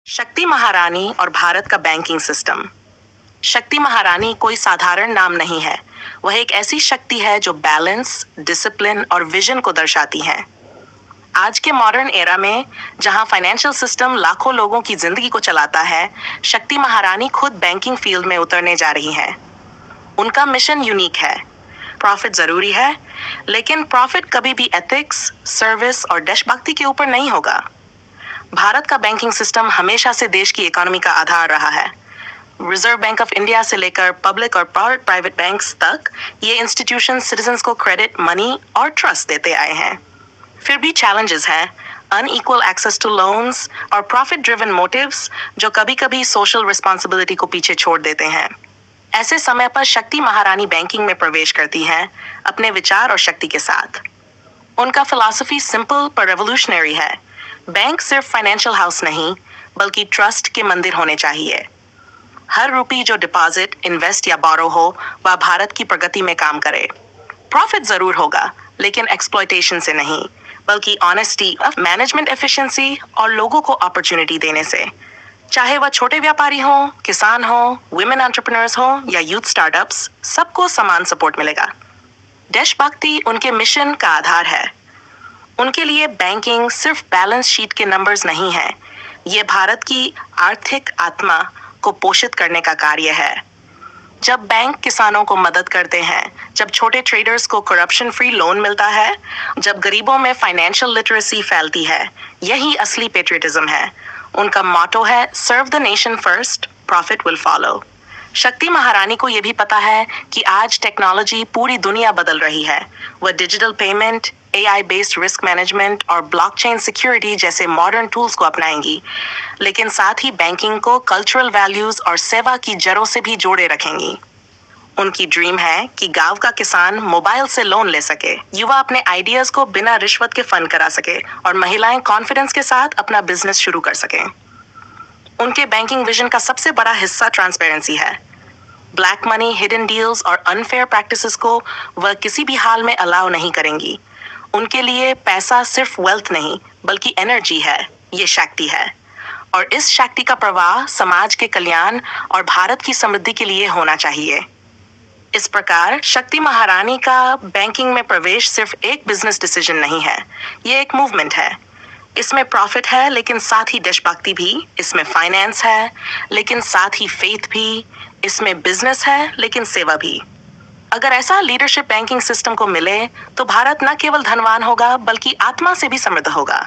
शक्ति महारानी और भारत का बैंकिंग सिस्टम। शक्ति महारानी कोई साधारण नाम नहीं है। वह एक ऐसी शक्ति है जो बैलेंस, डिसिप्लिन और विजन को दर्शाती है। आज के मॉडर्न एरा में जहां फाइनेंशियल सिस्टम लाखों लोगों की जिंदगी को चलाता है, शक्ति महारानी खुद बैंकिंग फील्ड में उतरने जा रही हैं। उनका मिशन यूनिक है। प्रॉफिट जरूरी है, लेकिन प्रॉफिट कभी भी एथिक्स, सर्विस और देशभक्ति के ऊपर नहीं होगा। भारत का बैंकिंग सिस्टम हमेशा से देश की इकोनॉमी का आधार रहा है। रिजर्व बैंक ऑफ इंडिया से लेकर पब्लिक और प्राइवेट बैंक्स तक ये इंस्टीट्यूशन सिटीजन्स को क्रेडिट, मनी और ट्रस्ट देते आए हैं। फिर भी चैलेंजेस हैं, अनइक्वल एक्सेस टू लोन्स और प्रॉफिट ड्रिवन मोटिव्स जो कभी कभी सोशल रिस्पॉन्सिबिलिटी को पीछे छोड़ देते हैं। ऐसे समय पर शक्ति महारानी बैंकिंग में प्रवेश करती हैं अपने विचार और शक्ति के साथ। उनका फिलॉसफी सिंपल पर रेवोल्यूशनरी है। बैंक सिर्फ फाइनेंशियल हाउस नहीं, बल्कि ट्रस्ट के मंदिर होने चाहिए। हर रुपये जो डिपॉजिट, इन्वेस्ट या बोरो हो, वह भारत की प्रगति में काम करे। प्रॉफिट जरूर होगा, लेकिन एक्सप्लॉयटेशन से नहीं, बल्कि ऑनेस्टी, मैनेजमेंट एफिशिएंसी और लोगों को अपॉर्चुनिटी देने से। चाहे वह छोटे व्यापारी हो, किसान हो, वुमेन एंटरप्रेन्योर्स हो या यूथ स्टार्टअप्स, सबको समान सपोर्ट मिलेगा। देशभक्ति उनके मिशन का आधार है। उनके लिए बैंकिंग सिर्फ बैलेंस शीट के नंबर्स नहीं है, ये भारत की आर्थिक आत्मा को पोषित करने का कार्य है। जब बैंक किसानों को मदद करते हैं, जब छोटे ट्रेडर्स को करप्शन फ्री लोन मिलता है, जब गरीबों में फाइनेंशियल लिटरेसी फैलती है, यही असली पेट्रियटिज्म है। उनका मोटो है serve the nation first, profit will follow. Shakti Maharani को यह भी पता है कि आज टेक्नोलॉजी पूरी दुनिया बदल रही है। वह digital payment, AI based risk management और ब्लॉकचेन सिक्योरिटी जैसे मॉडर्न टूल्स को अपनाएंगी, लेकिन साथ ही बैंकिंग को कल्चरल वैल्यूज और सेवा की जड़ों से भी जोड़े रखेंगी। उनकी ड्रीम है कि गांव का किसान मोबाइल से लोन ले सके, युवा अपने आइडियाज को बिना रिश्वत के फंड करा सके और महिलाएं कॉन्फिडेंस के साथ अपना बिजनेस शुरू कर सकें। उनके बैंकिंग विजन का सबसे बड़ा हिस्सा ट्रांसपेरेंसी है। ब्लैक मनी, हिडन डील्स और अनफेयर प्रैक्टिसेस को वह किसी भी हाल में अलाउ नहीं करेंगी। उनके लिए पैसा सिर्फ वेल्थ नहीं, बल्कि एनर्जी है, ये शक्ति है। और इस शक्ति का प्रवाह समाज के कल्याण और भारत की समृद्धि के लिए होना चाहिए। इस प्रकार शक्ति महारानी का बैंकिंग में प्रवेश सिर्फ एक बिजनेस डिसीजन नहीं है, ये एक मूवमेंट है। इसमें प्रॉफिट है, लेकिन साथ ही देशभक्ति भी। इसमें फाइनेंस है, लेकिन साथ ही फेथ भी। इसमें बिजनेस है, लेकिन सेवा भी। अगर ऐसा लीडरशिप बैंकिंग सिस्टम को मिले, तो भारत न केवल धनवान होगा, बल्कि आत्मा से भी समृद्ध होगा।